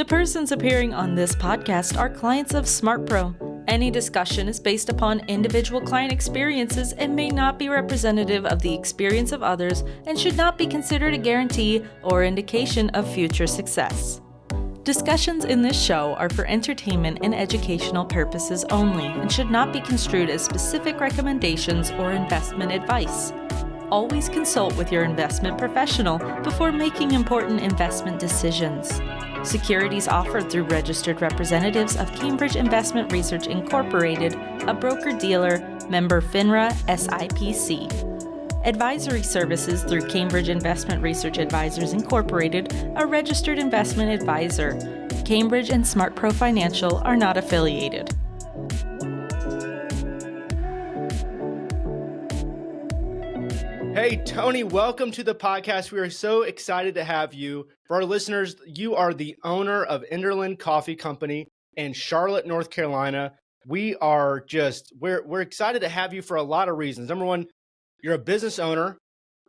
persons appearing on this podcast are clients of SmartPro. Any discussion is based upon individual client experiences and may not be representative of the experience of others and should not be considered a guarantee or indication of future success. Discussions in this show are for entertainment and educational purposes only and should not be construed as specific recommendations or investment advice. Always consult with your investment professional before making important investment decisions. Securities offered through registered representatives of Cambridge Investment Research Incorporated, a broker-dealer, member FINRA, SIPC. Advisory services through Cambridge Investment Research Advisors Incorporated, a registered investment advisor. Cambridge and SmartPro Financial are not affiliated. Hey, Tony, welcome to the podcast. We are so excited to have you. For our listeners, you are the owner of Enderly Coffee Company in Charlotte, North Carolina. We're excited to have you for a lot of reasons. Number one, you're a business owner,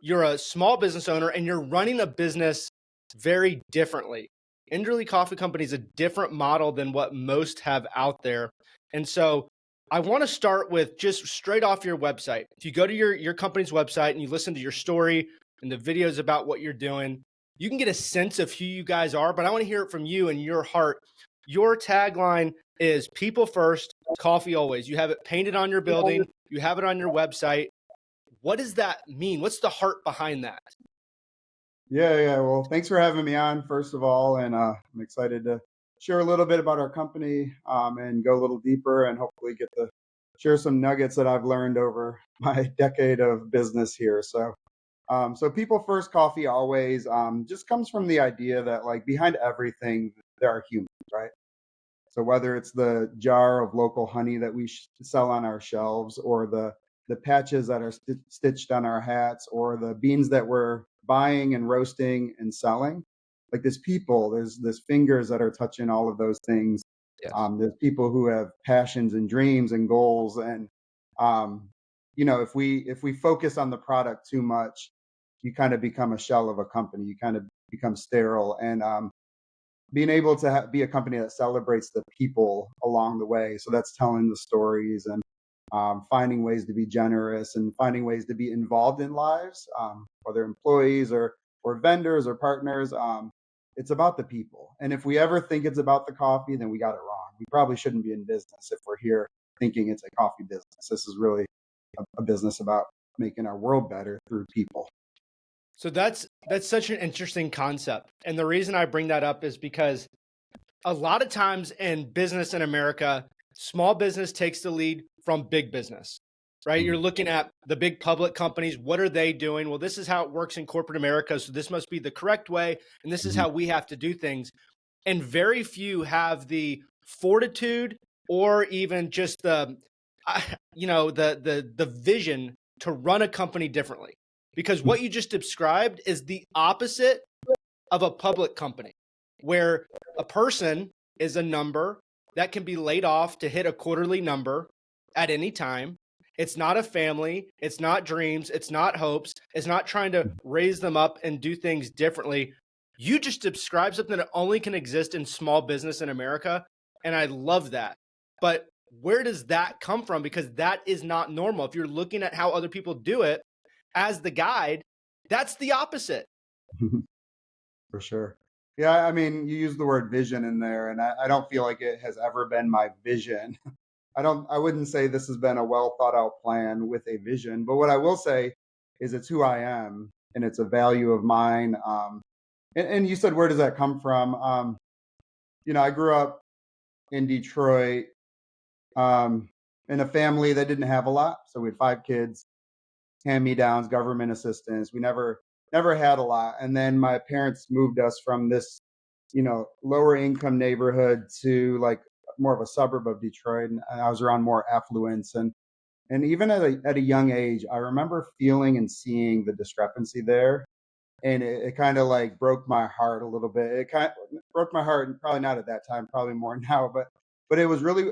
you're a small business owner, and you're running a business very differently. Enderly Coffee Company is a different model than what most have out there. And so I want to start with just straight off your website. If you go to your company's website and you listen to your story and the videos about what you're doing, you can get a sense of who you guys are, but I want to hear it from you and your heart. Your tagline is people first, coffee always. You have it painted on your building. You have it on your website. What does that mean? What's the heart behind that? Yeah. Well, thanks for having me on, first of all. And I'm excited to share a little bit about our company and go a little deeper and hopefully get to share some nuggets that I've learned over my decade of business here. So people first, coffee always just comes from the idea that like behind everything, there are humans, right? So whether it's the jar of local honey that we sell on our shelves or the patches that are stitched on our hats or the beans that we're buying and roasting and selling, like there's fingers that are touching all of those things. Yes. There's people who have passions and dreams and goals. And, if we focus on the product too much, you kind of become a shell of a company. You kind of become sterile. And being able to be a company that celebrates the people along the way. So that's telling the stories and finding ways to be generous and finding ways to be involved in lives, whether employees or vendors or partners. It's about the people. And if we ever think it's about the coffee, then we got it wrong. We probably shouldn't be in business if we're here thinking it's a coffee business. This is really a business about making our world better through people. So that's such an interesting concept. And the reason I bring that up is because a lot of times in business in America, small business takes the lead from big business, right? Mm-hmm. You're looking at the big public companies. What are they doing? Well, this is how it works in corporate America. So this must be the correct way. And this is how we have to do things. And very few have the fortitude or even just the vision to run a company differently. Because what you just described is the opposite of a public company, where a person is a number that can be laid off to hit a quarterly number at any time. It's not a family. It's not dreams. It's not hopes. It's not trying to raise them up and do things differently. You just described something that only can exist in small business in America. And I love that. But where does that come from? Because that is not normal. If you're looking at how other people do it as the guide, that's the opposite. For sure. Yeah, I mean, you use the word vision in there, and I don't feel like it has ever been my vision. I wouldn't say this has been a well thought out plan with a vision, but what I will say is it's who I am and it's a value of mine. And you said, where does that come from? I grew up in Detroit in a family that didn't have a lot. So we had 5 kids, hand-me-downs, government assistance. We never had a lot. And then my parents moved us from this, lower income neighborhood to like more of a suburb of Detroit. And I was around more affluence. And even at a young age, I remember feeling and seeing the discrepancy there. And it kind of like broke my heart a little bit. It kind of broke my heart, and probably not at that time, probably more now, but it was really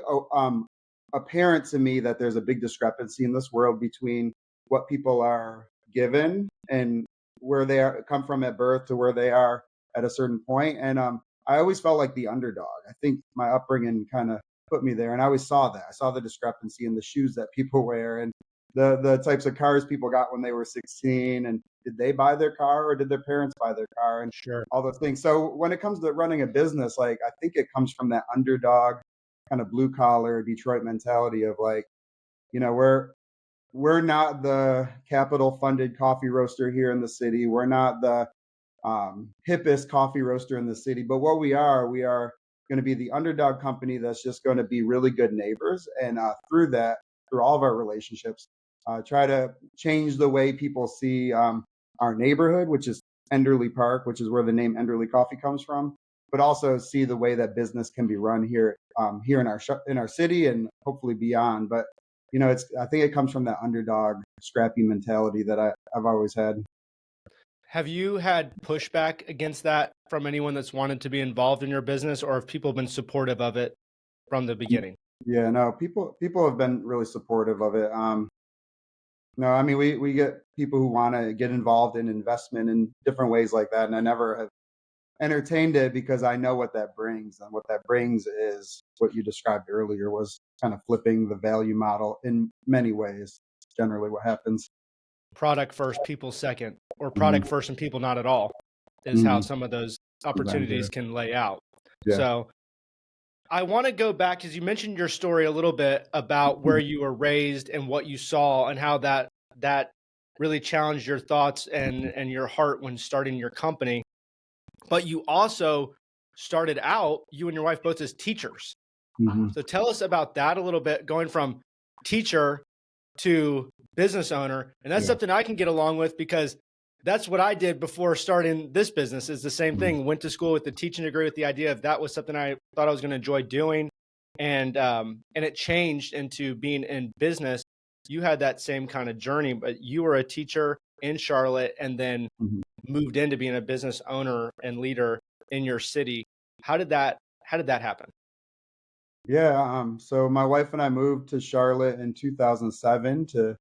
apparent to me that there's a big discrepancy in this world between what people are given and where they come from at birth to where they are at a certain point. And I always felt like the underdog. I think my upbringing kind of put me there, and I always saw that. I saw the discrepancy in the shoes that people wear and the types of cars people got when they were 16, and did they buy their car or did their parents buy their car, and Sure. all those things. So when it comes to running a business, like I think it comes from that underdog kind of blue collar Detroit mentality of like, we're not the capital funded coffee roaster here in the city. We're not the hippest coffee roaster in the city. But what we are going to be the underdog company that's just going to be really good neighbors. And through that, through all of our relationships, try to change the way people see our neighborhood, which is Enderly Park, which is where the name Enderly Coffee comes from, but also see the way that business can be run here here in our city and hopefully beyond. But I think it comes from that underdog, scrappy mentality that I've always had. Have you had pushback against that from anyone that's wanted to be involved in your business, or have people been supportive of it from the beginning? Yeah, no, people have been really supportive of it. No, I mean we get people who want to get involved in investment in different ways like that, and I never have entertained it because I know what that brings, and what that brings is what you described earlier was kind of flipping the value model in many ways. Generally, what happens. Product first, people second, or Mhm, product first and people not at all is how mhm, some of those right opportunities there. can lay out. Yeah. So I want to go back because you mentioned your story a little bit about where you were raised and what you saw and how that really challenged your thoughts and your heart when starting your company. But you also started out, you and your wife both as teachers. Mhm. So tell us about that a little bit, going from teacher to business owner. And that's Yeah. something I can get along with because that's what I did before starting this business is the same Mhm. thing. Went to school with the teaching degree with the idea of that was something I thought I was going to enjoy doing. And it changed into being in business. You had that same kind of journey, but you were a teacher in Charlotte and then Mhm. moved into being a business owner and leader in your city. How did that happen? Yeah, so my wife and I moved to Charlotte in 2007 to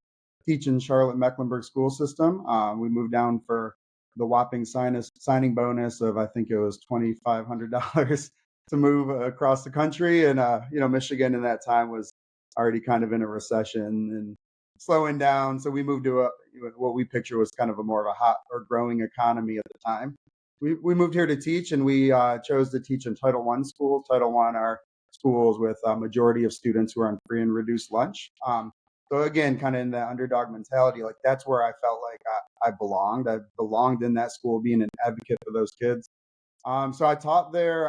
teach in Charlotte Mecklenburg school system. We moved down for the whopping signing bonus of I think it was $2,500 to move across the country, and Michigan in that time was already kind of in a recession and slowing down. So we moved to what we picture was kind of a more of a hot or growing economy at the time. We moved here to teach, and we chose to teach in Title One schools. Title One are schools with a majority of students who are on free and reduced lunch. So again, kind of in that underdog mentality, like that's where I felt like I belonged. I belonged in that school, being an advocate for those kids. So I taught there,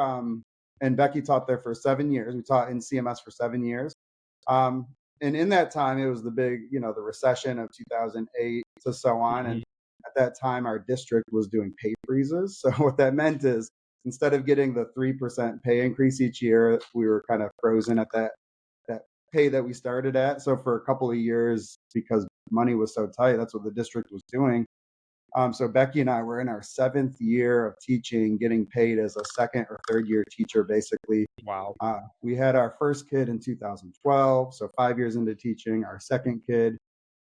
and Becky taught there for 7 years. We taught in CMS for 7 years. Um, and in that time, it was the big, the recession of 2008 to so on. Mhm. And at that time, our district was doing pay freezes. So what that meant is instead of getting the 3% pay increase each year, we were kind of frozen at that pay that we started at. So for a couple of years, because money was so tight, that's what the district was doing. So Becky and I were in our 7th year of teaching, getting paid as a second or third year teacher, basically. Wow. We had our first kid in 2012, so 5 years into teaching, our second kid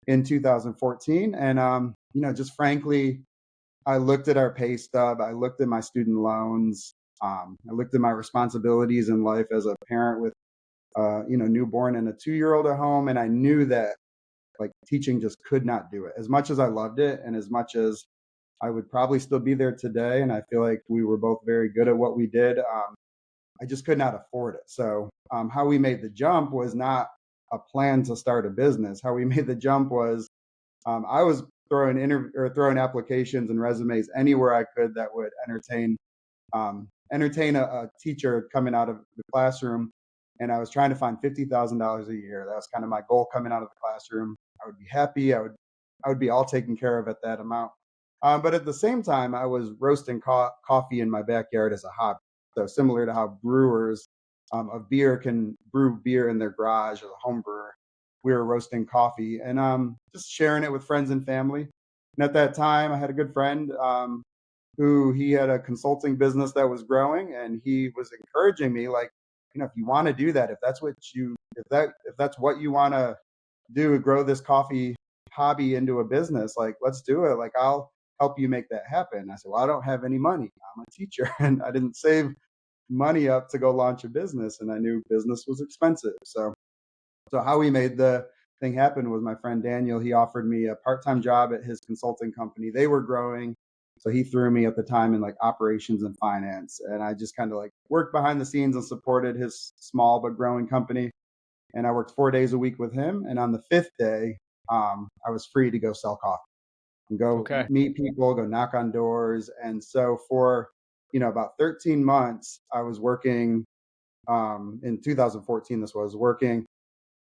in 2014. And, just frankly, I looked at our pay stub, I looked at my student loans, I looked at my responsibilities in life as a parent with, newborn and a 2-year-old at home. And I knew that like teaching just could not do it as much as I loved it. And as much as I would probably still be there today. And I feel like we were both very good at what we did. I just could not afford it. So how we made the jump was not a plan to start a business. How we made the jump was I was throwing applications and resumes anywhere I could that would entertain a teacher coming out of the classroom. And I was trying to find $50,000 a year. That was kind of my goal coming out of the classroom. I would be happy. I would be all taken care of at that amount. But at the same time, I was roasting coffee in my backyard as a hobby. So similar to how brewers of beer can brew beer in their garage as a home brewer, we were roasting coffee and just sharing it with friends and family. And at that time, I had a good friend who he had a consulting business that was growing, and he was encouraging me, like, if you want to do that, if that's what you want to do, grow this coffee hobby into a business, like let's do it. Like I'll help you make that happen. I said, well, I don't have any money. I'm a teacher, and I didn't save money up to go launch a business, and I knew business was expensive. So how we made the thing happen was my friend Daniel, he offered me a part-time job at his consulting company. They were growing. So he threw me at the time in like operations and finance. And I just kind of like worked behind the scenes and supported his small but growing company. And I worked 4 days a week with him. And on the fifth day, I was free to go sell coffee and go Okay. meet people, go knock on doors. And so for, about 13 months, I was working in 2014, this was working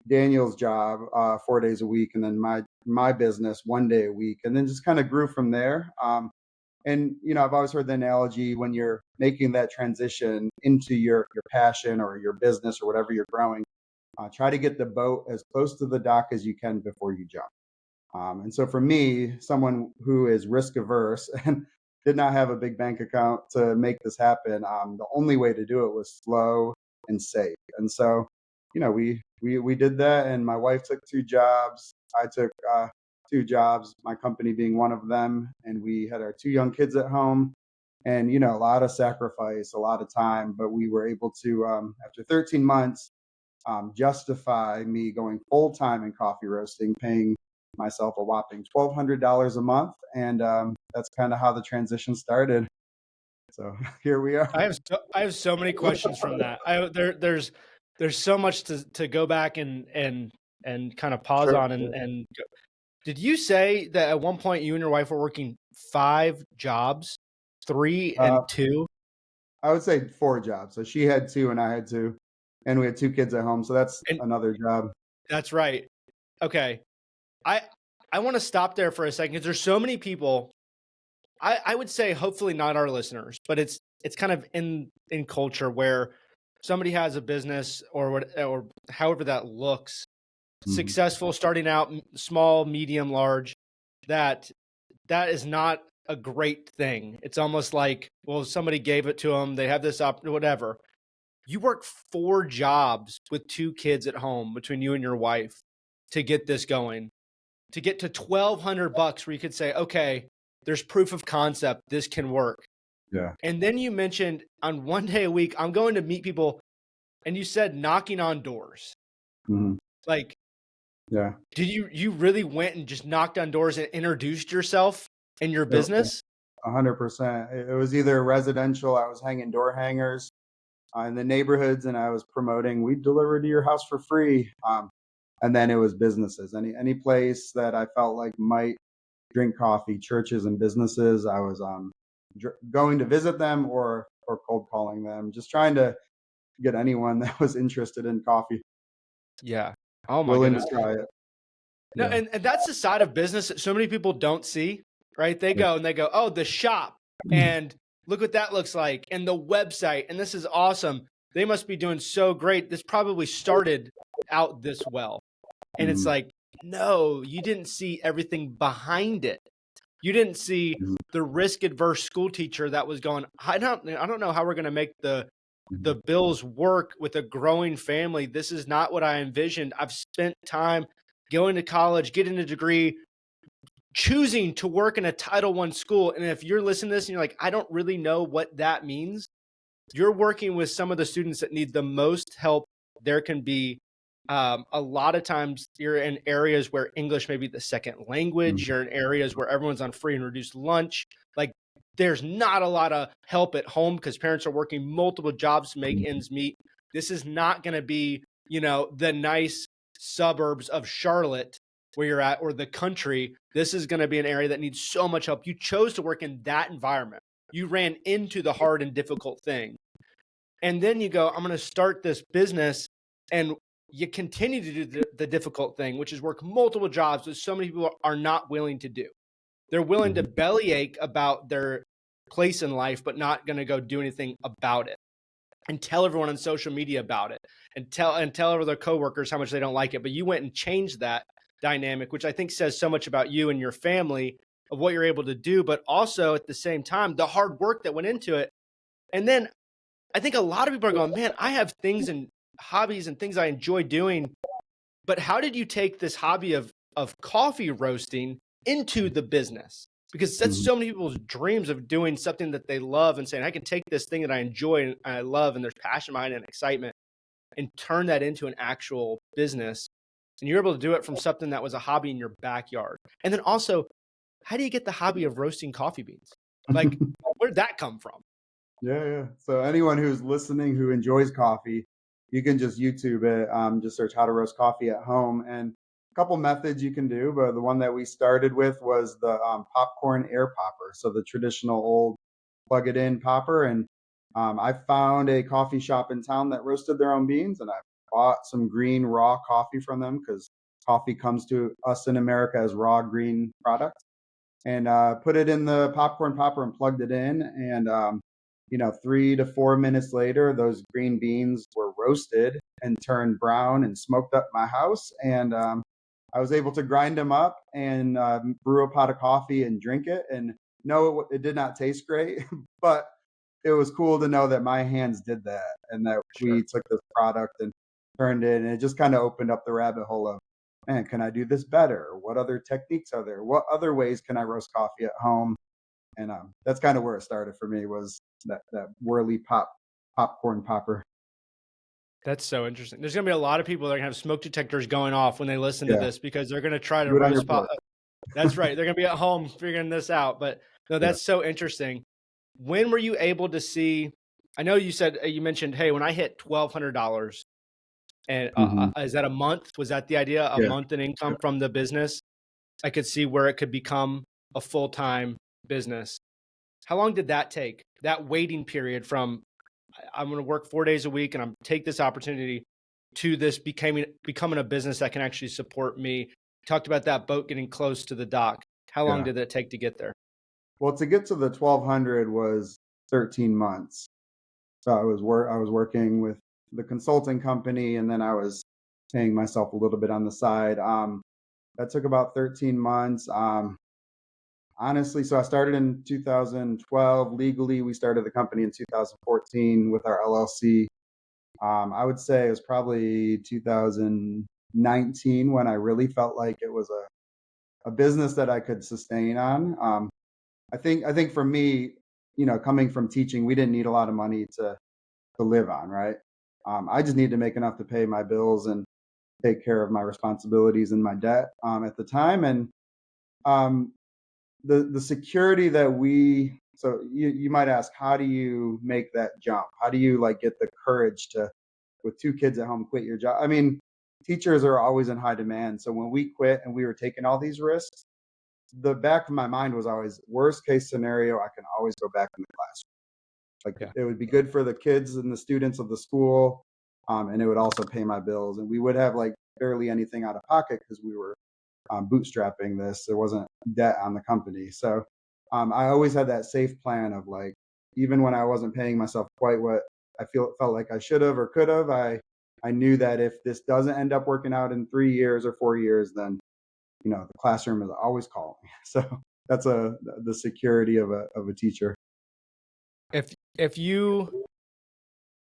Daniel's job 4 days a week, and then my business 1 day a week, and then just kind of grew from there. And I've always heard the analogy when you're making that transition into your passion or your business or whatever you're growing, try to get the boat as close to the dock as you can before you jump. And so for me, someone who is risk averse and did not have a big bank account to make this happen, the only way to do it was slow and safe. And so, we did that, and my wife took 2 jobs. I took 2 jobs, my company being one of them, and we had our 2 young kids at home. And a lot of sacrifice, a lot of time, but we were able to, after 13 months, justify me going full time in coffee roasting, paying myself a whopping $1,200 a month, and that's kind of how the transition started. So here we are. I have so many questions from that. There's so much to go back and kind of pause Sure. on and did you say that at one point you and your wife were working 5 jobs, 3 and 2? I would say 4 jobs. So she had 2 and I had 2, and we had 2 kids at home. So that's And another job. that's right. Okay. I want to stop there for a second because there's so many people. I would say hopefully not our listeners, but it's kind of in culture where somebody has a business or however that looks, successful, starting out small, medium, large, that is not a great thing. It's almost like, well, somebody gave it to them. They have this whatever. You work 4 jobs with 2 kids at home between you and your wife to get this going, to get to $1,200 where you could say, okay, there's proof of concept. This can work. Yeah. And then you mentioned on 1 day a week, I'm going to meet people. And you said knocking on doors. Mm-hmm. Like, yeah. Did you really went and just knocked on doors and introduced yourself and your business? 100%. It was either residential. I was hanging door hangers in the neighborhoods, and I was promoting, we deliver to your house for free. And then it was businesses, any place that I felt like might drink coffee, churches and businesses. I was going to visit them or cold calling them, just trying to get anyone that was interested in coffee. Yeah. Oh my willing goodness. to try it. No, Yeah. and that's the side of business that so many people don't see, right? They go, oh, the shop, and look what that looks like, and the website, and this is awesome. They must be doing so great. This probably started out this well. And it's like, no, you didn't see everything behind it. You didn't see the risk adverse school teacher that was going, I don't know how we're going to make the bills work with a growing family. This is not what I envisioned. I've spent time going to college, getting a degree, choosing to work in a Title I school. And if you're listening to this and you're like, I don't really know what that means, you're working with some of the students that need the most help there can be. A lot of times you're in areas where English may be the second language. You're in areas where everyone's on free and reduced lunch. Like, there's not a lot of help at home because parents are working multiple jobs to make ends meet. This is not going to be, the nice suburbs of Charlotte where you're at, or the country. This is going to be an area that needs so much help. You chose to work in that environment. You ran into the hard and difficult thing. And then you go, I'm going to start this business, and you continue to do the difficult thing, which is work multiple jobs that so many people are not willing to do. They're willing to bellyache about their place in life, but not going to go do anything about it, and tell everyone on social media about it, and tell all their coworkers how much they don't like it. But you went and changed that dynamic, which I think says so much about you and your family of what you're able to do, but also at the same time, the hard work that went into it. And then I think a lot of people are going, man, I have things and hobbies and things I enjoy doing, but how did you take this hobby of coffee roasting into the business? because that's Mhm. so many people's dreams of doing something that they love and saying, I can take this thing that I enjoy and I love and there's passion behind it and excitement and turn that into an actual business. And you're able to do it from something that was a hobby in your backyard. And then also, how do you get the hobby of roasting coffee beans? Like, where'd that come from? Yeah. So anyone who's listening who enjoys coffee, you can just YouTube it. Just search how to roast coffee at home, and a couple methods you can do. But the one that we started with was the popcorn air popper. So the traditional old plug it in popper. And I found a coffee shop in town that roasted their own beans, and I bought some green raw coffee from them because coffee comes to us in America as raw green product, and put it in the popcorn popper and plugged it in. And 3 to 4 minutes later, those green beans were roasted and turned brown and smoked up my house. And I was able to grind them up and brew a pot of coffee and drink it. And no, it did not taste great, but it was cool to know that my hands did that and that Sure. we took this product and turned it. And it just kind of opened up the rabbit hole of, man, can I do this better? What other techniques are there? What other ways can I roast coffee at home? And that's kind of where it started for me, was that whirly popcorn popper. That's so interesting. There's going to be a lot of people that are going to have smoke detectors going off when they listen to Yeah, this because they're going to try to do it on your roast board. That's right. They're going to be at home figuring this out. But no, Yeah. that's so interesting. When were you able to see? I know you said, you mentioned, hey, when I hit $1,200, and Hmm. is that a month? Was that the idea? A Yeah. month in Yeah. income from the business? I could see where it could become a full-time business. How long did that take? That waiting period from I'm going to work 4 days a week and I'm take this opportunity to this becoming a business that can actually support me. You talked about that boat getting close to the dock. How long Yeah. did it take to get there? Well, to get to the 1,200 was 13 months. So I was working with the consulting company, and then I was paying myself a little bit on the side. That took about 13 months. Honestly, so I started in 2012. Legally, we started the company in 2014 with our LLC. I would say it was probably 2019 when I really felt like it was a business that I could sustain on. I think for me, coming from teaching, we didn't need a lot of money to live on, right? I just needed to make enough to pay my bills and take care of my responsibilities and my debt at the time. And um, the security that we so you might ask, how do you make that jump? How do you like get the courage to, with two kids at home, quit your job? I mean, teachers are always in high demand. So when we quit and we were taking all these risks, the back of my mind was always, worst case scenario, I can always go back in the classroom. Like Yeah. it would be good for the kids and the students of the school, and it would also pay my bills. And we would have like barely anything out of pocket because we were bootstrapping this. There wasn't debt on the company. So I always had that safe plan of like, even when I wasn't paying myself quite what I felt like I should have or could have, I knew that if this doesn't end up working out in 3 years or 4 years, then the classroom is always calling. So that's the security of a teacher. If you,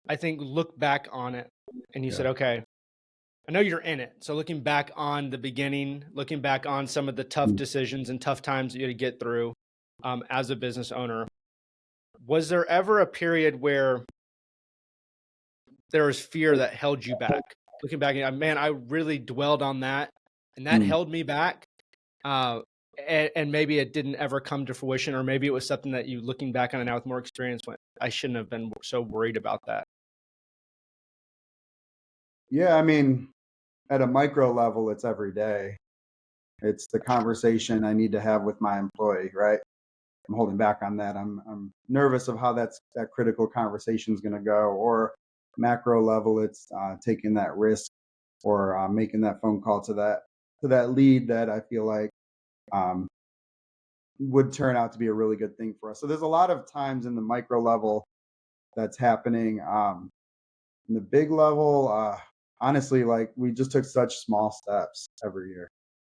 I think, look back on it and you Yeah. said, okay, I know you're in it. So looking back on the beginning, looking back on some of the tough Mm. decisions and tough times that you had to get through as a business owner, was there ever a period where there was fear that held you back? Looking back, man, I really dwelled on that, and that Mm. held me back. Uh, and maybe it didn't ever come to fruition, or maybe it was something that you, looking back on it now with more experience, went, I shouldn't have been so worried about that. Yeah, I mean, at a micro level, it's every day. It's the conversation I need to have with my employee, right? I'm holding back on that. I'm nervous of how that critical conversation is going to go. Or macro level, it's taking that risk or making that phone call to that lead that I feel like um, would turn out to be a really good thing for us. So there's a lot of times in the micro level that's happening. In the big level, honestly, like we just took such small steps every year.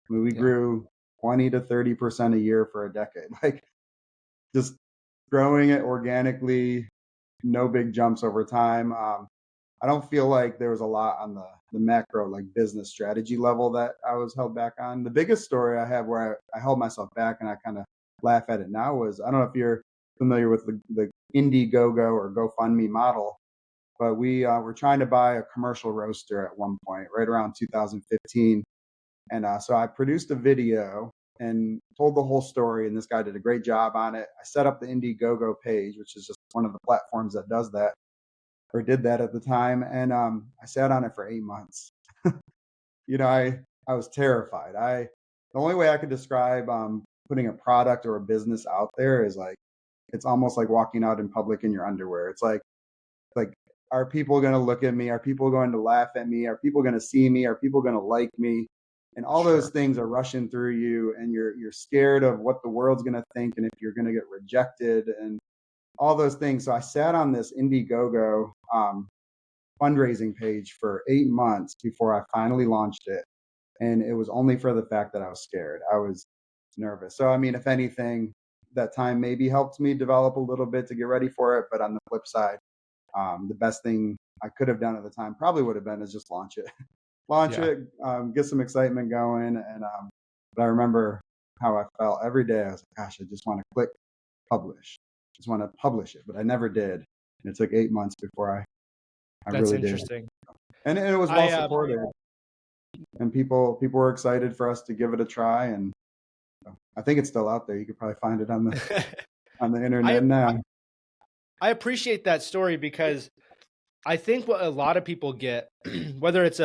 I mean, we Yeah. grew 20 to 30% a year for a decade. Like just growing it organically, no big jumps over time. I don't feel like there was a lot on the macro, like business strategy level that I was held back on. The biggest story I have where I held myself back and I kind of laugh at it now was, I don't know if you're familiar with the Indiegogo or GoFundMe model, but we were trying to buy a commercial roaster at one point, right around 2015. And so I produced a video and told the whole story, and this guy did a great job on it. I set up the Indiegogo page, which is just one of the platforms that does that, or did that at the time. And I sat on it for 8 months. I was terrified. The only way I could describe putting a product or a business out there is like, it's almost like walking out in public in your underwear. It's like, are people going to look at me? Are people going to laugh at me? Are people going to see me? Are people going to like me? And all those Sure. things are rushing through you, and you're scared of what the world's going to think, and if you're going to get rejected, and all those things. So I sat on this Indiegogo fundraising page for 8 months before I finally launched it. And it was only for the fact that I was scared. I was nervous. So, I mean, if anything, that time maybe helped me develop a little bit to get ready for it. But on the flip side, the best thing I could have done at the time probably would have been is just launch it, launch Yeah. it, get some excitement going. And but I remember how I felt every day. I was like, gosh, I just want to click publish, just want to publish it, but I never did. And it took 8 months before I That's really did. interesting. And it was well I supported, and people were excited for us to give it a try. And I think it's still out there. You could probably find it on the internet I now. I appreciate that story because I think what a lot of people get, whether it's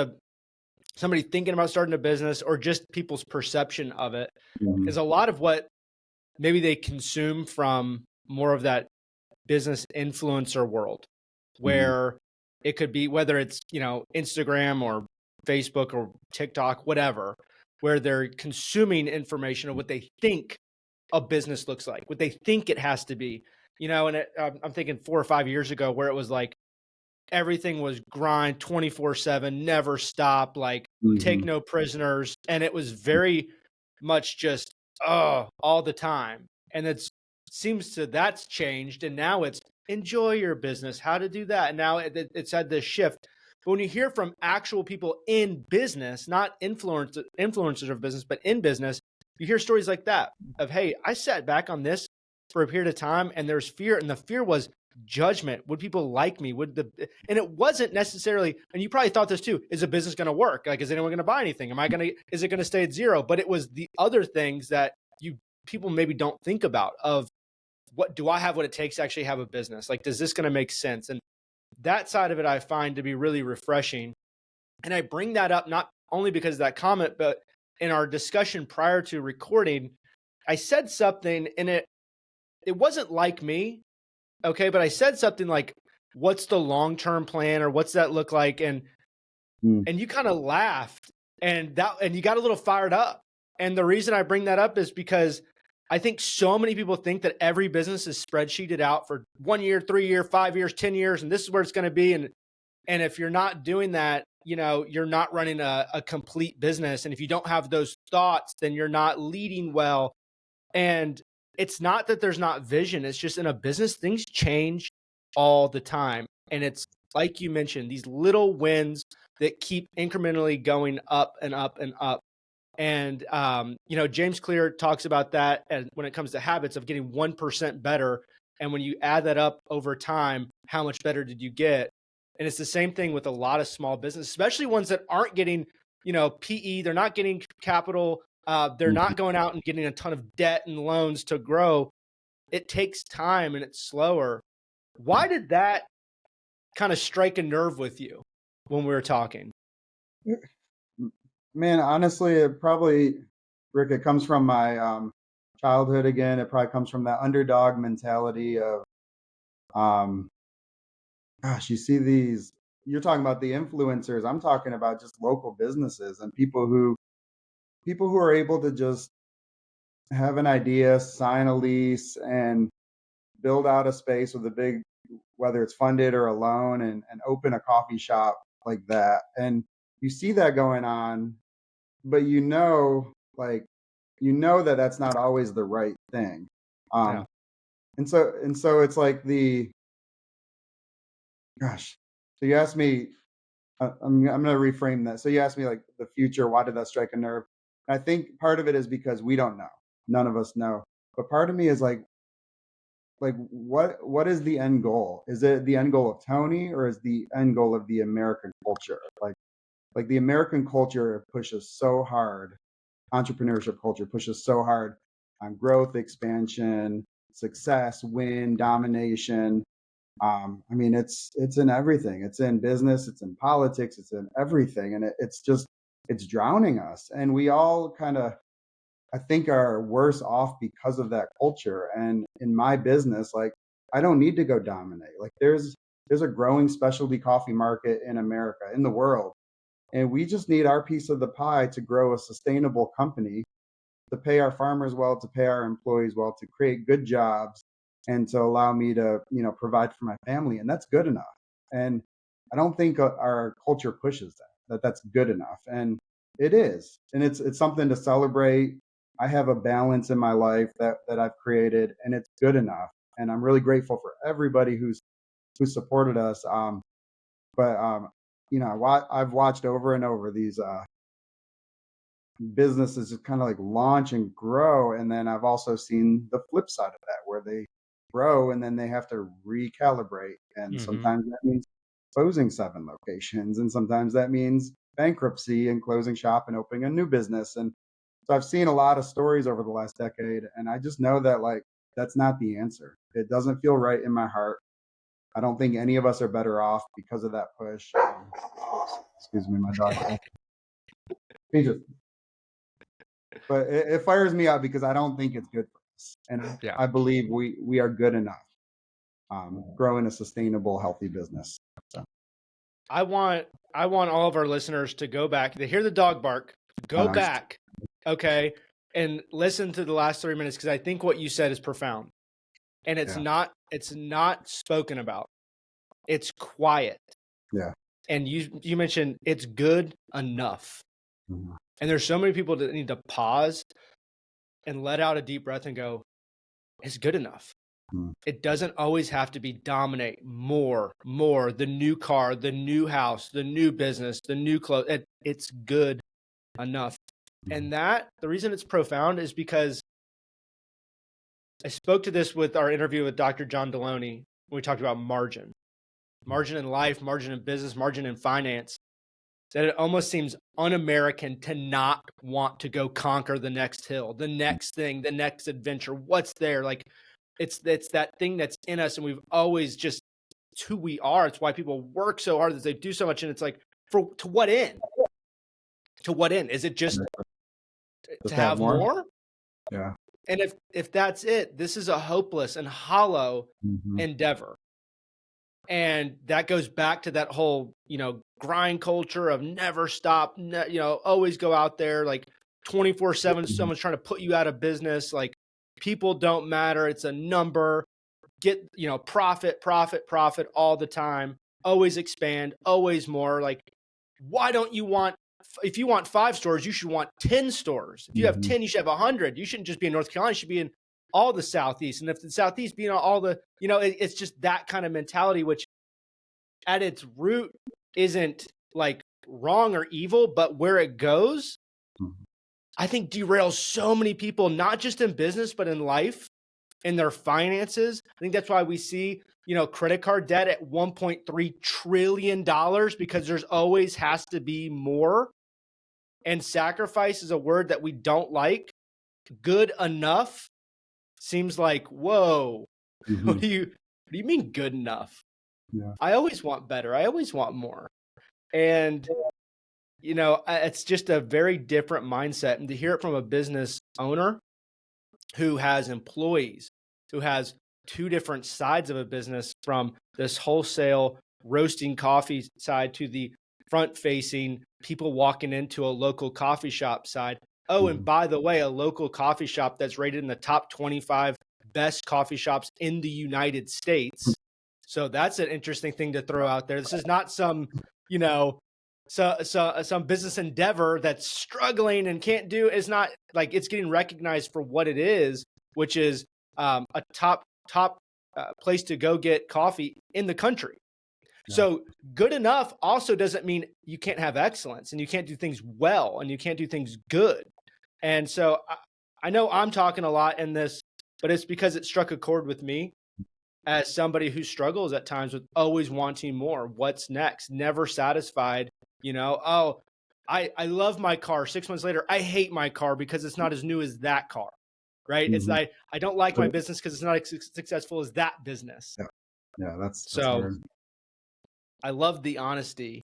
somebody thinking about starting a business or just people's perception of it, Mhm. is a lot of what maybe they consume from more of that business influencer world, Mhm. where it could be whether it's, Instagram or Facebook or TikTok, whatever, where they're consuming information of what they think a business looks like, what they think it has to be, and I'm thinking 4 or 5 years ago where it was like everything was grind 24/7, never stop, like take Mhm. no prisoners. And it was very much just, all the time. And that's changed. And now it's enjoy your business, how to do that. And now it's had this shift. But when you hear from actual people in business, not influencers of business, but in business, you hear stories like that of, hey, I sat back on this for a period of time and there's fear. And the fear was judgment. Would people like me? And it wasn't necessarily, and you probably thought this too, is a business going to work? Like, is anyone going to buy anything? Is it going to stay at zero? But it was the other things that people maybe don't think about of, what do I have what it takes to actually have a business? Like, does this going to make sense? And that side of it I find to be really refreshing. And I bring that up not only because of that comment, but in our discussion prior to recording, I said something and it wasn't like me. Okay. But I said something like, what's the long-term plan, or what's that look like? And Mm. you kind of laughed and you got a little fired up. And the reason I bring that up is because I think so many people think that every business is spreadsheeted out for 1 year, 3 year, 5 years, 10 years, and this is where it's going to be. And if you're not doing that, you're not running a complete business. And if you don't have those thoughts, then you're not leading well. And it's not that there's not vision. It's just in a business, things change all the time. And it's like you mentioned, these little wins that keep incrementally going up and up and up. And, James Clear talks about that, and when it comes to habits, of getting 1% better. And when you add that up over time, how much better did you get? And it's the same thing with a lot of small business, especially ones that aren't getting, PE, they're not getting capital. They're Mhm. not going out and getting a ton of debt and loans to grow. It takes time and it's slower. Why did that kind of strike a nerve with you when we were talking? Man, honestly, Rick, it comes from my childhood again. It probably comes from that underdog mentality of, um, gosh, you're talking about the influencers. I'm talking about just local businesses and people who are able to just have an idea, sign a lease, and build out a space with a big, whether it's funded or a loan, and open a coffee shop like that. And you see that going on, but like, that that's not always the right thing. Yeah. Um, and so it's like gosh, so you asked me, I'm going to reframe that. So you asked me like the future, why did that strike a nerve? And I think part of it is because we don't know. None of us know. But part of me is like what is the end goal? Is it the end goal of Tony, or is the end goal of the American culture? Like the American culture pushes so hard, entrepreneurship culture pushes so hard on growth, expansion, success, win, domination. I mean, it's in everything. It's in business, it's in politics, it's in everything, and it's drowning us. And we all kind of, I think, are worse off because of that culture. And in my business, like, I don't need to go dominate. Like, there's a growing specialty coffee market in America, in the world, and we just need our piece of the pie to grow a sustainable company, to pay our farmers well, to pay our employees well, to create good jobs, and to allow me to, provide for my family. And that's good enough. And I don't think our culture pushes that's good enough. And it is. And it's something to celebrate. I have a balance in my life that I've created, and it's good enough. And I'm really grateful for everybody who supported us. I've watched over and over these businesses just kind of like launch and grow, and then I've also seen the flip side of that, where they grow and then they have to recalibrate, and sometimes that means closing 7 locations, and sometimes that means bankruptcy and closing shop and opening a new business. And so I've seen a lot of stories over the last decade, and I just know that, like, that's not the answer. It doesn't feel right in my heart. I don't think any of us are better off because of that push. Excuse me, my dog. He just, but it fires me up because I don't think it's good for us, and I believe we are good enough, growing a sustainable, healthy business. So I want all of our listeners to go back. They hear the dog bark. Go back, okay, and listen to the last 3 minutes, because I think what you said is profound, and it's not spoken about. It's quiet. Yeah. And you mentioned it's good enough. Mm-hmm. And there's so many people that need to pause and let out a deep breath and go, it's good enough. Mm-hmm. It doesn't always have to be dominate, more, the new car, the new house, the new business, the new clothes. It's good enough. Mm-hmm. And the reason it's profound is because I spoke to this with our interview with Dr. John Deloney when we talked about margin in life, margin in business, margin in finance, that it almost seems un-American to not want to go conquer the next hill, the next thing, the next adventure. What's there? Like, it's that thing that's in us, and we've always just, it's who we are. It's why people work so hard, that they do so much. And it's like, to what end? To what end? Is it just to have more? Yeah. And if that's it, this is a hopeless and hollow endeavor. And that goes back to that whole, grind culture of never stop, always go out there, like 24/7, someone's trying to put you out of business. Like, people don't matter. It's a number. Get, profit all the time. Always expand, always more. Like, why don't you if you want 5 stores, you should want 10 stores. If you have 10, you should have 100. You shouldn't just be in North Carolina. You should be in all the Southeast. And if the Southeast being all the, it's just that kind of mentality, which at its root isn't like wrong or evil, but where it goes, I think derails so many people, not just in business, but in life, in their finances. I think that's why we see, credit card debt at $1.3 trillion, because there's always has to be more. And sacrifice is a word that we don't like. Good enough seems like, whoa, what do you mean good enough? Yeah. I always want better. I always want more. And, it's just a very different mindset. And to hear it from a business owner who has employees, who has 2 different sides of a business, from this wholesale roasting coffee side to the front facing people walking into a local coffee shop side. Oh, and by the way, a local coffee shop that's rated in the top 25 best coffee shops in the United States. So that's an interesting thing to throw out there. This is not some, some business endeavor that's struggling and can't do. It's not like, it's getting recognized for what it is, which is a top place to go get coffee in the country. Yeah. So good enough also doesn't mean you can't have excellence, and you can't do things well, and you can't do things good. And so I know I'm talking a lot in this but it's because it struck a chord with me as somebody who struggles at times with always wanting more. What's next? Never satisfied. Oh, I love my car. 6 months later, I hate my car because it's not as new as that car. Right? It's Mhm. I don't like my So, business because it's not as successful as that business. yeah, yeah, that's So hard. I love the honesty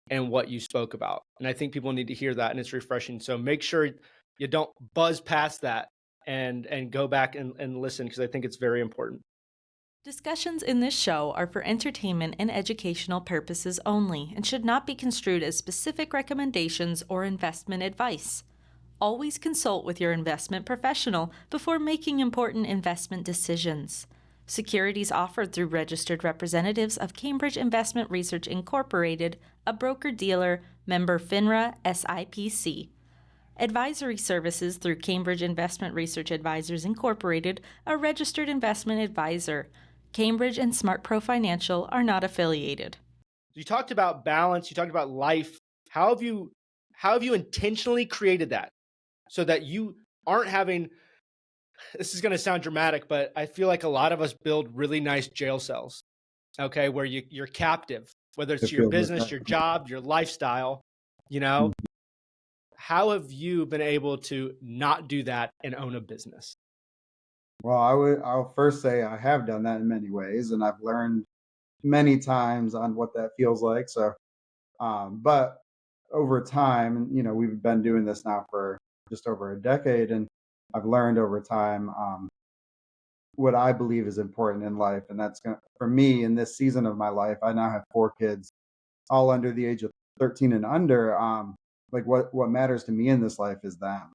and what you spoke about. And I think people need to hear that, and it's refreshing. So make sure you don't buzz past that and go back and listen, because I think it's very important. Discussions in this show are for entertainment and educational purposes only and should not be construed as specific recommendations or investment advice. Always consult with your investment professional before making important investment decisions. Securities offered through registered representatives of Cambridge Investment Research Incorporated, a broker-dealer, member FINRA SIPC. Advisory services through Cambridge Investment Research Advisors Incorporated, a registered investment advisor. Cambridge and SmartPro Financial are not affiliated. You talked about balance, you talked about life. How have you intentionally created that so that you aren't having, this is going to sound dramatic, but I feel like a lot of us build really nice jail cells, okay, where you're captive, whether it's It your feels like business, that. your job, your lifestyle, you know? Mhm. How have you been able to not do that and own a business? Well, I'll first say I have done that in many ways, and I've learned many times on what that feels like. So, but over time, we've been doing this now for just over a decade, and I've learned over time what I believe is important in life, and that's for me in this season of my life. I now have 4 kids, all under the age of 13 and under. Like what matters to me in this life is them.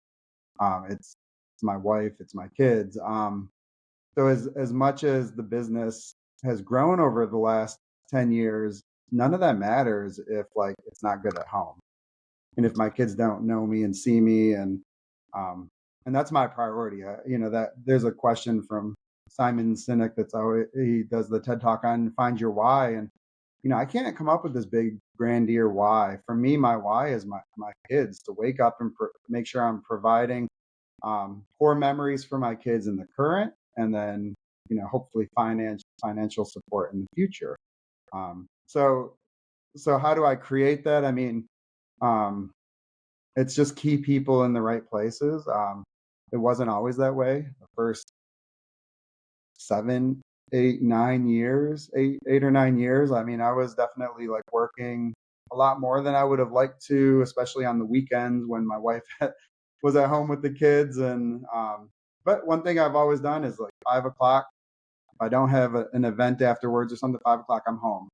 It's my wife, it's my kids. So as much as the business has grown over the last 10 years, none of that matters if like it's not good at home. And if my kids don't know me and see me um and that's my priority. That there's a question from Simon Sinek that's always he does the TED Talk on find your why, and I can't come up with this big grandier why. For me, my why is my kids, to wake up and make sure I'm providing core memories for my kids in the current, and then hopefully financial support in the future. So how do I create that? I mean, um, it's just key people in the right places. It wasn't always that way. The first 7, 8, 9 years, 8 or 9 years. I mean, I was definitely like working a lot more than I would have liked to, especially on the weekends when my wife was at home with the kids. But one thing I've always done is like 5 o'clock. If I don't have an event afterwards or something, 5 o'clock, I'm home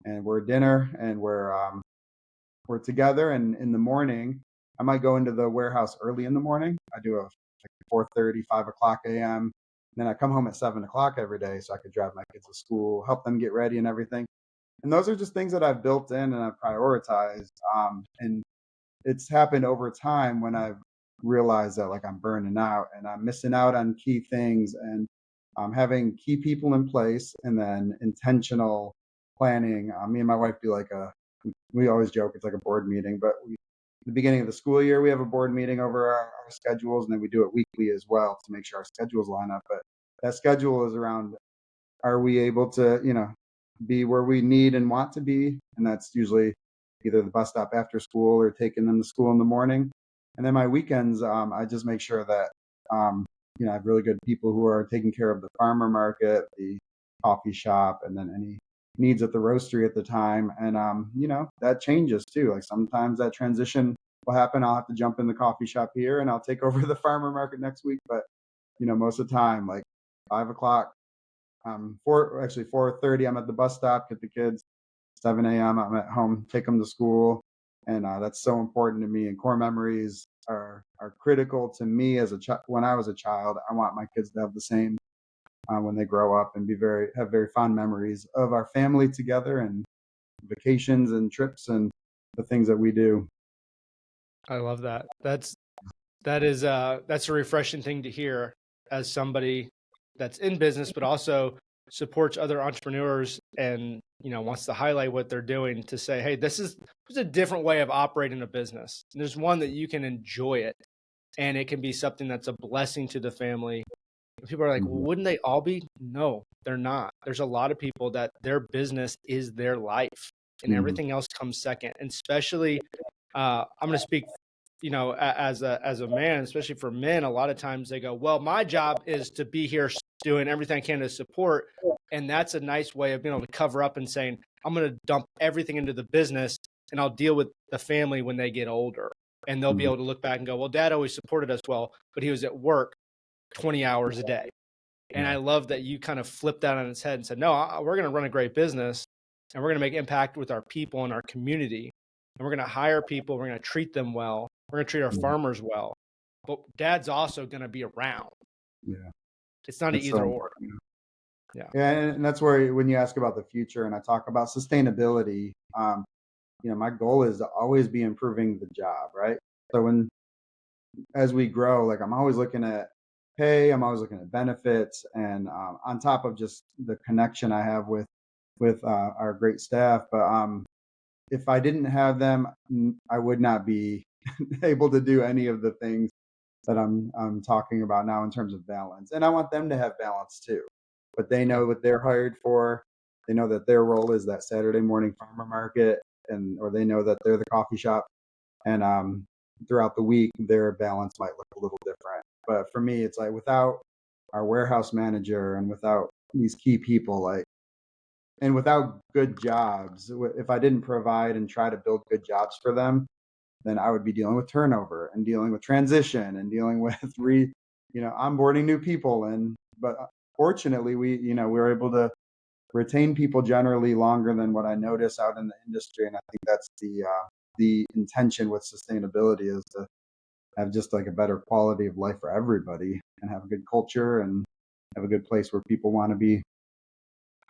and we're at dinner and we're together. And in the morning, I might go into the warehouse early in the morning. I do a like 4:30, 5 o'clock a.m. Then I come home at 7 o'clock every day so I could drive my kids to school, help them get ready and everything. And those are just things that I've built in and I've prioritized. And it's happened over time when I've realized that like I'm burning out and I'm missing out on key things, and having key people in place and then intentional planning. Me and my wife do like we always joke it's like a board meeting, but the beginning of the school year, we have a board meeting over our schedules, and then we do it weekly as well to make sure our schedules line up. But that schedule is around, are we able to, be where we need and want to be? And that's usually either the bus stop after school or taking them to school in the morning. And then my weekends, I just make sure that, I have really good people who are taking care of the farmer market, the coffee shop, and then any needs at the roastery at the time. And, that changes too. Like sometimes that transition will happen. I'll have to jump in the coffee shop here and I'll take over the farmer market next week. But, most of the time, like 5 o'clock, 4:30, I'm at the bus stop, get the kids. 7 a.m., I'm at home, take them to school. And that's so important to me. And core memories are critical to me as when I was a child. I want my kids to have the same when they grow up and have very fond memories of our family together and vacations and trips and the things that we do. I love that. That's a refreshing thing to hear as somebody that's in business, but also supports other entrepreneurs and, wants to highlight what they're doing, to say, hey, this is a different way of operating a business. And there's one that you can enjoy it, and it can be something that's a blessing to the family People are like, well, Mhm. wouldn't they all be? No, they're not. There's a lot of people that their business is their life and Mhm. everything else comes second. And especially, I'm going to speak, as a man, especially for men, a lot of times they go, well, my job is to be here doing everything I can to support. And that's a nice way of being able to cover up and saying, I'm going to dump everything into the business and I'll deal with the family when they get older. And they'll be Mhm. able to look back and go, well, dad always supported us well, but he was at work 20 hours a day. And I Yeah. love that you kind of flipped that on its head and said, no, we're going to run a great business and we're going to make impact with our people and our community. And we're going to hire people. We're going to treat them well. We're going to treat our Mhm. farmers well. But dad's also going to be around. Yeah. It's not an That's so either or. important. Yeah. Yeah, and that's where when you ask about the future and I talk about sustainability, my goal is to always be improving the job, right? So as we grow, like I'm always looking at pay, I'm always looking at benefits, and on top of just the connection I have with our great staff. But if I didn't have them, I would not be able to do any of the things that I'm talking about now in terms of balance. And I want them to have balance too. But they Okay. know what they're hired for. They know that their role is that Saturday morning farmer market, and or they know that they're the coffee shop. And throughout the week, their balance might look a little different. But for me, it's like without our warehouse manager and without these key people, like and without good jobs, if I didn't provide and try to build good jobs for them, then I would be dealing with turnover and dealing with transition and dealing with onboarding new people. But fortunately, we were able to retain people generally longer than what I notice out in the industry. And I think that's the intention with sustainability is to have just like a better quality of life for everybody and have a good culture and have a good place where people want to be.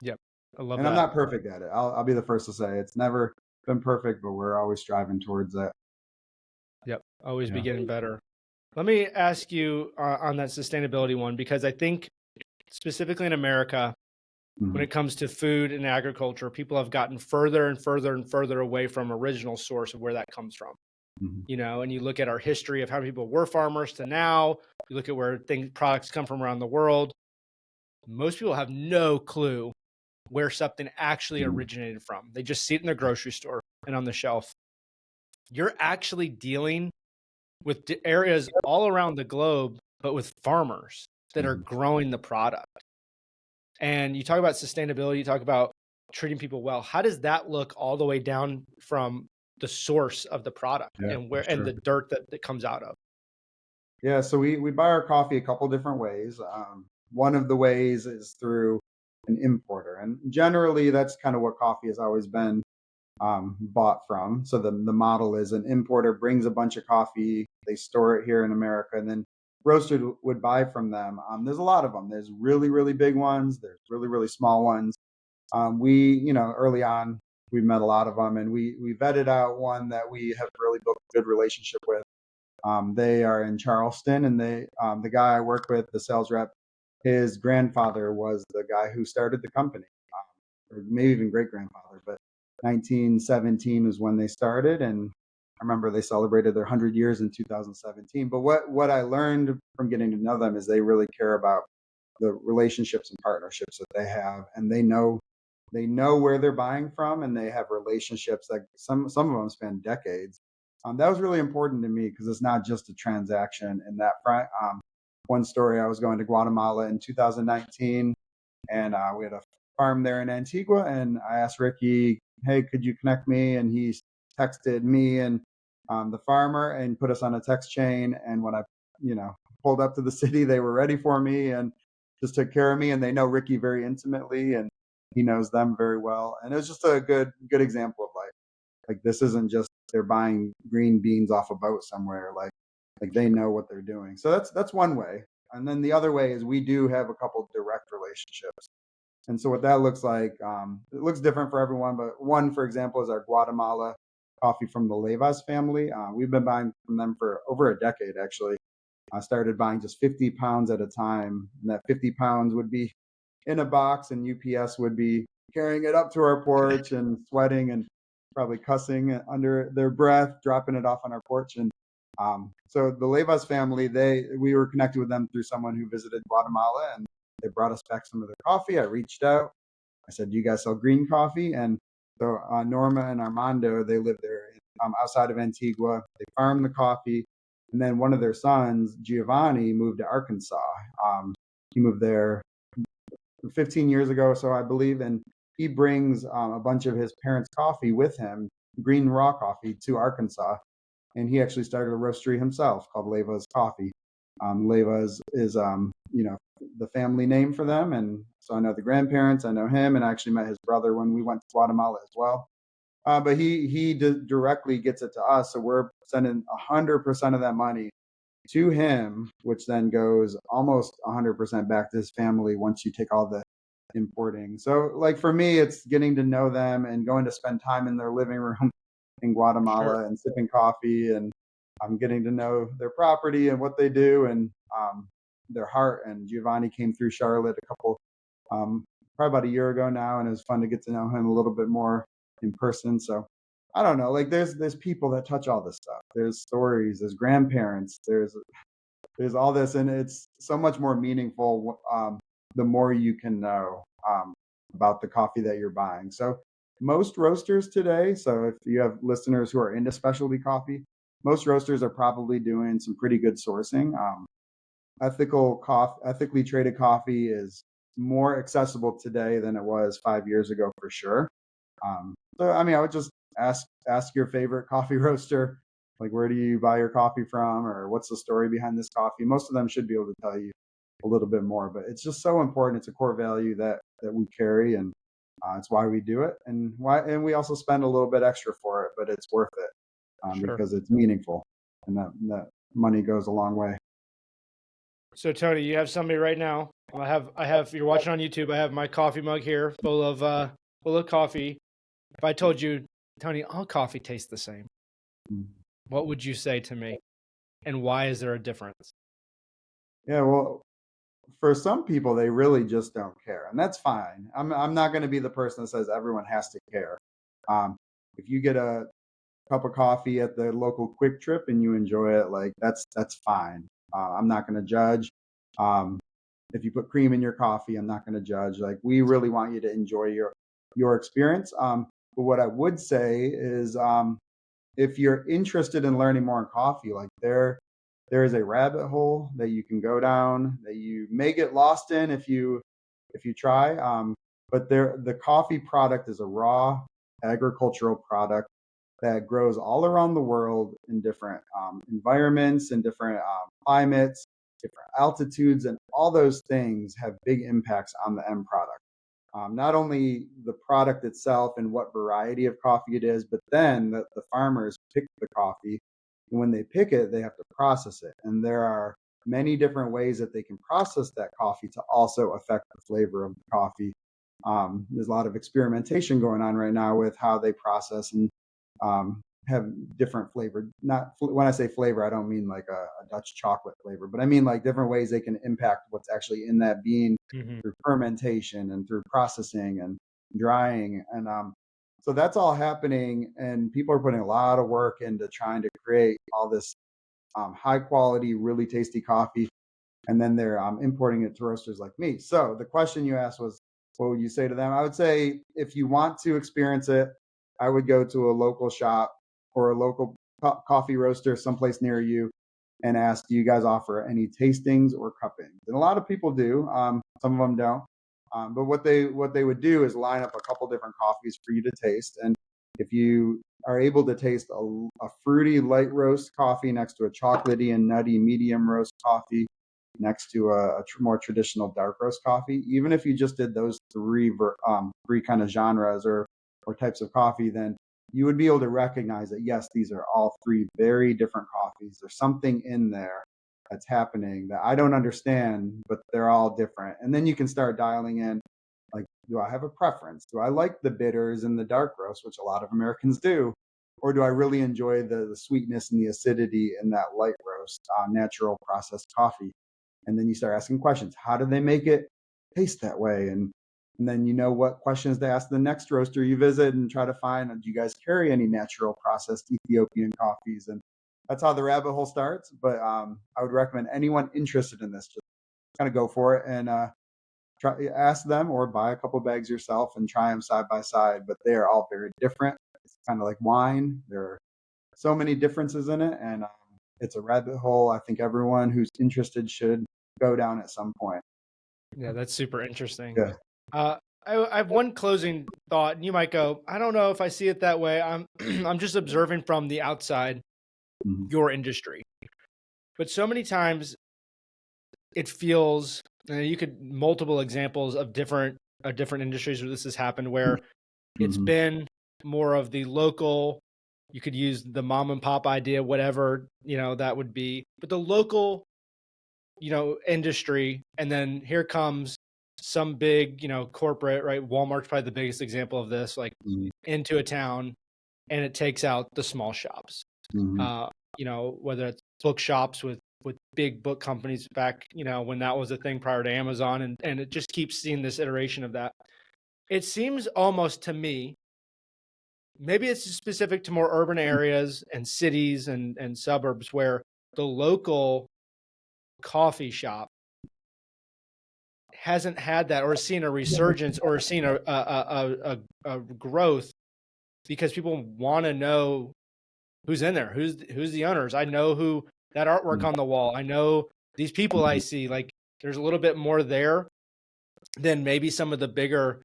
Yep. I love And I'm that. not perfect at it. I'll be the first to say it's never been perfect, but we're always striving towards that. Yep. Always be Yeah. getting better. Let me ask you on that sustainability one, because I think specifically in America, when Mhm. it comes to food and agriculture, people have gotten further and further and further away from original source of where that comes from. Mhm. And you look at our history of how many people were farmers to now, you look at where products come from around the world. Most people have no clue where something actually Mhm. originated from. They just see it in their grocery store and on the shelf. You're actually dealing with areas all around the globe, but with farmers that are Mhm. growing the product. And you talk about sustainability, you talk about treating people well. How does that look all the way down from the source of the product Yeah, and for where and sure. the dirt that comes out of? Yeah, so we buy our coffee a couple different ways. One of the ways is through an importer, and generally that's kind of what coffee has always been bought from. So the model is an importer brings a bunch of coffee, they store it here in America, and then roasters would buy from them. There's a lot of them. There's really really big ones. There's really really small ones. Early on we met a lot of them, and we vetted out one that we have really built a good relationship with. They are in Charleston, and the guy I work with, the sales rep, his grandfather was the guy who started the company, or maybe even great grandfather. But 1917 was when they started, and I remember they celebrated their 100 years in 2017. But what I learned from getting to know them is they really care about the relationships and partnerships that they have, and they know where they're buying from, and they have relationships that some of them span decades. That was really important to me because it's not just a transaction in that front. One story, I was going to Guatemala in 2019, and we had a farm there in Antigua, and I asked Ricky, "Hey, could you connect me?" And he texted me and the farmer and put us on a text chain. And when I, pulled up to the city, they were ready for me and just took care of me. And they know Ricky very intimately, and he knows them very well. And it was just a good example of like this isn't just they're buying green beans off a boat somewhere. Like they know what they're doing. So that's one way. And then the other way is we do have a couple direct relationships. And so what that looks like, it looks different for everyone, but one, for example, is our Guatemala coffee from the Levas family. We've been buying from them for over a decade, actually. I started buying just 50 pounds at a time, and that 50 pounds would be in a box, and UPS would be carrying it up to our porch and sweating and probably cussing under their breath, dropping it off on our porch. And So the Leyvas family, we were connected with them through someone who visited Guatemala, and they brought us back some of their coffee. I reached out. I said, "Do you guys sell green coffee?" And so Norma and Armando, they live there outside of Antigua. They farm the coffee. And then one of their sons, Giovanni, moved to Arkansas. He moved there 15 years ago, so I believe, and he brings a bunch of his parents' coffee with him, green raw coffee, to Arkansas. And he actually started a roastery himself called Leyvas Coffee. Leyvas is, the family name for them. And so I know the grandparents, I know him, and I actually met his brother when we went to Guatemala as well. But he directly gets it to us. So we're sending 100% of that money to him, which then goes almost 100% back to his family once you take all the importing. So like for me, it's getting to know them and going to spend time in their living room in Guatemala and sipping coffee, and I'm getting to know their property and what they do, and their heart. And Giovanni came through Charlotte probably about a year ago now, and it was fun to get to know him a little bit more in person. So I don't know, like there's people that touch all this stuff. There's stories, there's grandparents, there's all this, and it's so much more meaningful the more you can know about the coffee that you're buying. So most roasters today, so if you have listeners who are into specialty coffee, most roasters are probably doing some pretty good sourcing. Ethically traded coffee is more accessible today than it was 5 years ago for sure. So I mean, I would just ask your favorite coffee roaster, like where do you buy your coffee from, or what's the story behind this coffee? Most of them should be able to tell you a little bit more, but it's just so important. It's a core value that we carry, and it's why we do it, and we also spend a little bit extra for it, but it's worth it because it's meaningful, and that money goes a long way. So Tony, you have somebody right now. I have. You're watching on YouTube. I have my coffee mug here, full of coffee. If I told you, Tony, all coffee tastes the same, what would you say to me? And why is there a difference? Yeah, well, for some people, they really just don't care, and that's fine. I'm not going to be the person that says everyone has to care. If you get a cup of coffee at the local Quick Trip and you enjoy it, like that's fine. I'm not going to judge. If you put cream in your coffee, I'm not going to judge. Like we really want you to enjoy your experience. But what I would say is, if you're interested in learning more on coffee, like there is a rabbit hole that you can go down that you may get lost in if you try. But the coffee product is a raw agricultural product that grows all around the world in different environments and different climates, different altitudes, and all those things have big impacts on the end product. Not only the product itself and what variety of coffee it is, but then the farmers pick the coffee. And when they pick it, they have to process it. And there are many different ways that they can process that coffee to also affect the flavor of the coffee. There's a lot of experimentation going on right now with how they process and have different flavor. When I say flavor, I don't mean like a Dutch chocolate flavor, but I mean like different ways they can impact what's actually in that bean through fermentation and through processing and drying. And so that's all happening, and people are putting a lot of work into trying to create all this high quality, really tasty coffee. And then they're importing it to roasters like me. So the question you asked was, what would you say to them? I would say if you want to experience it, I would go to a local shop or a local coffee roaster someplace near you and ask, do you guys offer any tastings or cuppings? And a lot of people do. Some of them don't. But what they would do is line up a couple different coffees for you to taste. And if you are able to taste a fruity light roast coffee next to a chocolatey and nutty medium roast coffee next to a more traditional dark roast coffee, even if you just did those three kind of genres or types of coffee, then you would be able to recognize that, yes, these are all three very different coffees. There's something in there that's happening that I don't understand, but they're all different. And then you can start dialing in, like, do I have a preference? Do I like the bitters and the dark roast, which a lot of Americans do? Or do I really enjoy the sweetness and the acidity in that light roast, natural processed coffee? And then you start asking questions. How do they make it taste that way? And then you know what questions to ask the next roaster you visit and try to find, do you guys carry any natural processed Ethiopian coffees? And that's how the rabbit hole starts. But I would recommend anyone interested in this just kind of go for it and try ask them or buy a couple bags yourself and try them side by side. But they are all very different. It's kind of like wine. There are so many differences in it, and it's a rabbit hole I think everyone who's interested should go down at some point. Yeah, that's super interesting. Yeah. Uh, I have one closing thought, and you might go, I don't know if I see it that way. I'm I'm just observing from the outside Mhm. your industry, but so many times it feels, and you could multiple examples of different industries where this has happened, where it's Mhm. been more of the local. You could use the mom and pop idea, whatever that would be, but the local industry, and then here comes some big corporate, right? Walmart's probably the biggest example of this, like Mhm. into a town, and it takes out the small shops. Mhm. uh whether it's bookshops with big book companies back when that was a thing prior to Amazon, and it just keeps seeing this iteration of that. It seems almost to me, maybe it's specific to more urban areas and cities and suburbs, where the local coffee shop hasn't had that, or seen a resurgence, or seen a growth, because people want to know who's in there, who's the owners. I know who that artwork Mhm. on the wall. I know these people I see. Like, there's a little bit more there than maybe some of the bigger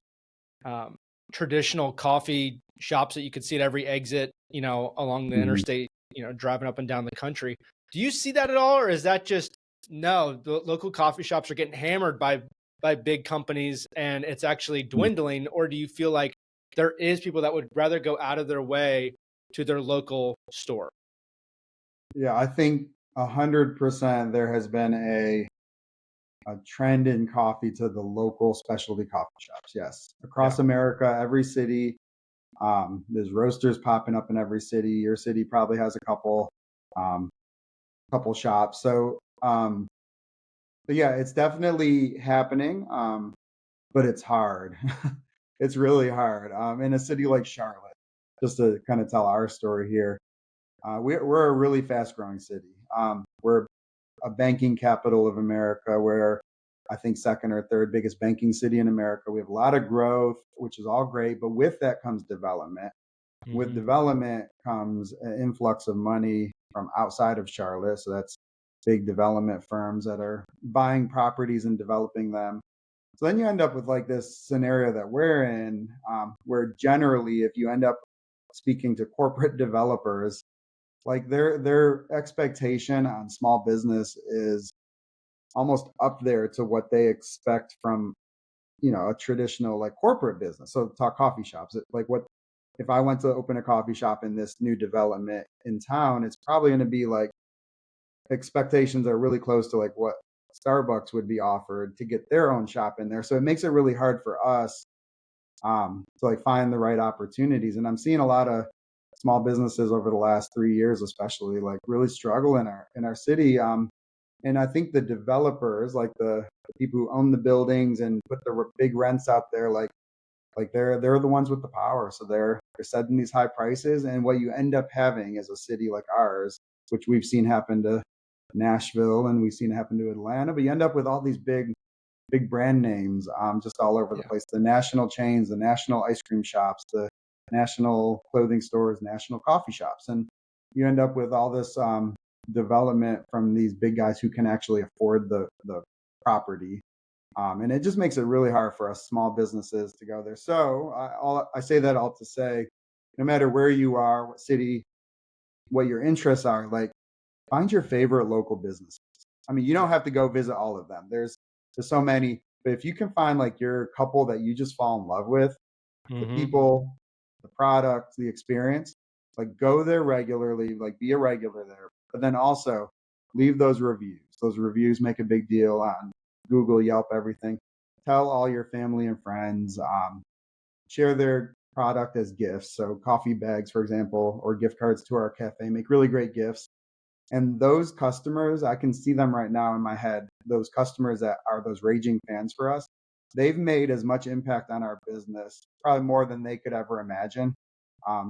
um, traditional coffee shops that you could see at every exit, along the Mhm. interstate, driving up and down the country. Do you see that at all, or is that just no? The local coffee shops are getting hammered by big companies, and it's actually dwindling. Or do you feel like there is people that would rather go out of their way to their local store? Yeah, I think 100% there has been a trend in coffee to the local specialty coffee shops. Yes, Yeah. across America, every city, there's roasters popping up in every city. Your city probably has a um, couple shops. But yeah, it's definitely happening, but it's hard. It's really hard. In a city like Charlotte, just to kind of tell our story here, we're a really fast growing city. We're a banking capital of America. We're, I think, second or third biggest banking city in America. We have a lot of growth, which is all great, but with that comes development. With Hmm. development comes an influx of money from outside of Charlotte. So that's big development firms that are buying properties and developing them. So then you end up with like this scenario that we're in, where generally, if you end up speaking to corporate developers, like their expectation on small business is almost up there to what they expect from a traditional like corporate business. So talk coffee shops. Like what if I went to open a coffee shop in this new development in town? It's probably going to be like expectations are really close to like what Starbucks would be offered to get their own shop in there. So it makes it really hard for us to like find the right opportunities. And I'm seeing a lot of small businesses over the last 3 years, especially, like really struggle in our city. And I think the developers, like the people who own the buildings and put the big rents out there, like they're the ones with the power. So they're setting these high prices, and what you end up having is a city like ours, which we've seen happen to Nashville and we've seen happen to Atlanta. But you end up with all these big brand names just all over the Yeah. place. The national chains, the national ice cream shops, the national clothing stores, national coffee shops, and you end up with all this development from these big guys who can actually afford the property. And it just makes it really hard for us small businesses to go there. So I say that all to say, no matter where you are, what city, what your interests are, like find your favorite local businesses. I mean, you don't have to go visit all of them. There's so many, but if you can find like your couple that you just fall in love with, the Hmm. people, the product, the experience, like go there regularly, like be a regular there. But then also leave those reviews. Those reviews make a big deal on Google, Yelp, everything. Tell all your family and friends. Share their product as gifts. So coffee bags, for example, or gift cards to our cafe make really great gifts. And those customers, I can see them right now in my head. Those customers that are those raging fans for us, they've made as much impact on our business, probably more than they could ever imagine,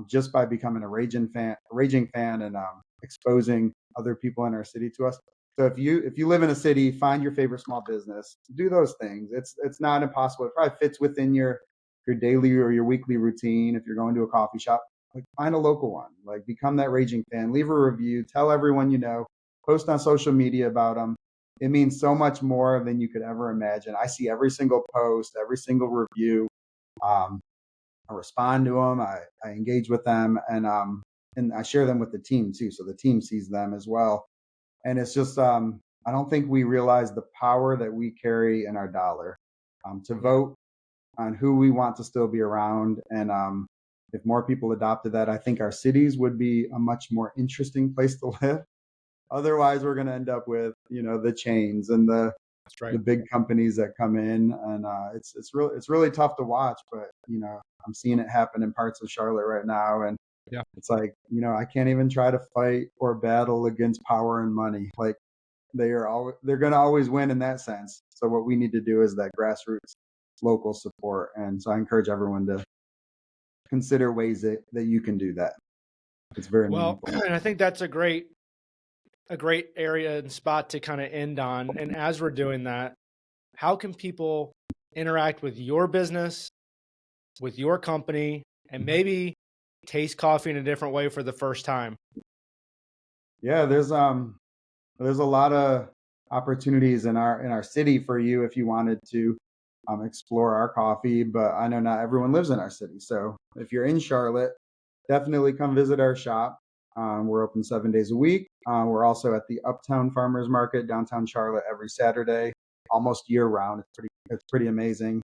just by becoming a raging fan and exposing other people in our city to us. So if you live in a city, find your favorite small business, do those things. It's not impossible. It probably fits within your daily or your weekly routine. If you're going to a coffee shop, like find a local one, like become that raging fan, leave a review, tell everyone you know, post on social media about them. It means so much more than you could ever imagine. I see every single post, every single review. Um, I respond to them. I engage with them, and I share them with the team too, so the team sees them as well. And it's just I don't think we realize the power that we carry in our dollar to vote on who we want to still be around. And if more people adopted that, I think our cities would be a much more interesting place to live. Otherwise, we're going to end up with the chains and the That's right. the big companies that come in, and it's really tough to watch. But I'm seeing it happen in parts of Charlotte right now, and Yeah. it's like I can't even try to fight or battle against power and money. Like they're going to always win in that sense. So what we need to do is that grassroots local support, and so I encourage everyone to consider ways that you can do that. It's very Well, meaningful. and I think that's a great area and spot to kind of end on. And as we're doing that, how can people interact with your business, with your company, and maybe taste coffee in a different way for the first time? Yeah, there's a lot of opportunities in our city for you if you wanted to explore our coffee, but I know not everyone lives in our city. So if you're in Charlotte, definitely come visit our shop. We're open 7 days a week. We're also at the Uptown Farmers Market, downtown Charlotte, every Saturday, almost year round. It's pretty amazing.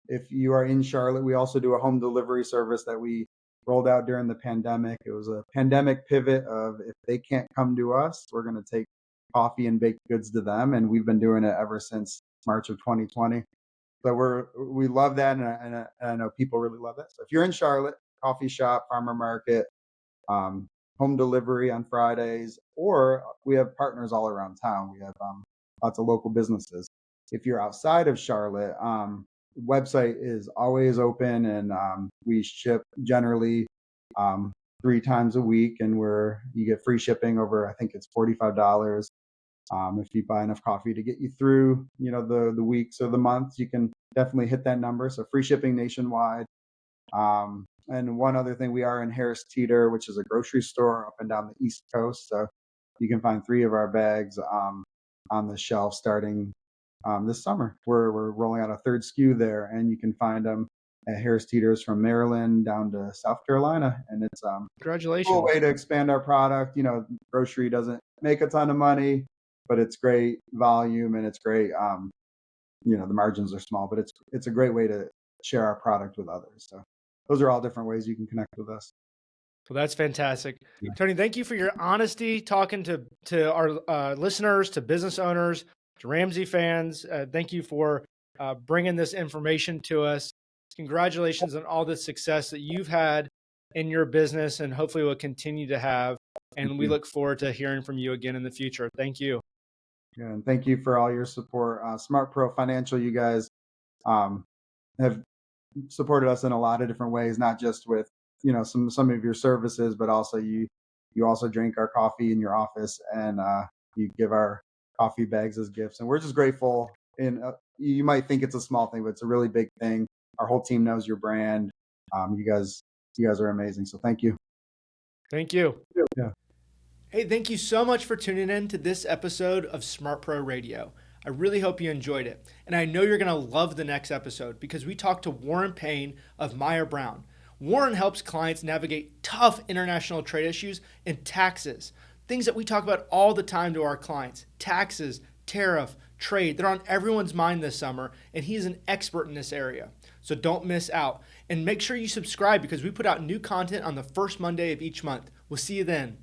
If you are in Charlotte, we also do a home delivery service that we rolled out during the pandemic. It was a pandemic pivot of, if they can't come to us, we're going to take coffee and baked goods to them. And we've been doing it ever since March of 2020. So we love that. And I know people really love that. So if you're in Charlotte, coffee shop, farmer market, home delivery on Fridays, or we have partners all around town. We have lots of local businesses. If you're outside of Charlotte, website is always open, and we ship generally 3 times a week, and you get free shipping over, I think it's $45. If you buy enough coffee to get you through the weeks or the months, you can definitely hit that number. So free shipping nationwide. And one other thing, we are in Harris Teeter, which is a grocery store up and down the East Coast. So you can find 3 of our bags on the shelf starting this summer. We're rolling out a 3rd SKU there, and you can find them at Harris Teeter's from Maryland down to South Carolina. And it's a Congratulations. cool way to expand our product. Grocery doesn't make a ton of money, but it's great volume, and it's great. The margins are small, but it's a great way to share our product with others. So those are all different ways you can connect with us. Well, that's fantastic. Yeah. Tony, thank you for your honesty, talking to our listeners, to business owners, to Ramsey fans. Thank you for bringing this information to us. Congratulations on all the success that you've had in your business, and hopefully will continue to have. And we look forward to hearing from you again in the future. Thank you. Yeah, and thank you for all your support. SmartPro Financial, you guys have supported us in a lot of different ways, not just with some of your services, but also you also drink our coffee in your office, and you give our coffee bags as gifts, and we're just grateful. And you might think it's a small thing, but it's a really big thing. Our whole team knows your brand. You guys are amazing, so thank you. Thank you. Yeah. Hey, thank you so much for tuning in to this episode of SmartPro Radio. I really hope you enjoyed it. And I know you're going to love the next episode, because we talked to Warren Payne of Meyer Brown. Warren helps clients navigate tough international trade issues and taxes, things that we talk about all the time to our clients. Taxes, tariff, trade, they're on everyone's mind this summer, and he's an expert in this area. So don't miss out. And make sure you subscribe, because we put out new content on the first Monday of each month. We'll see you then.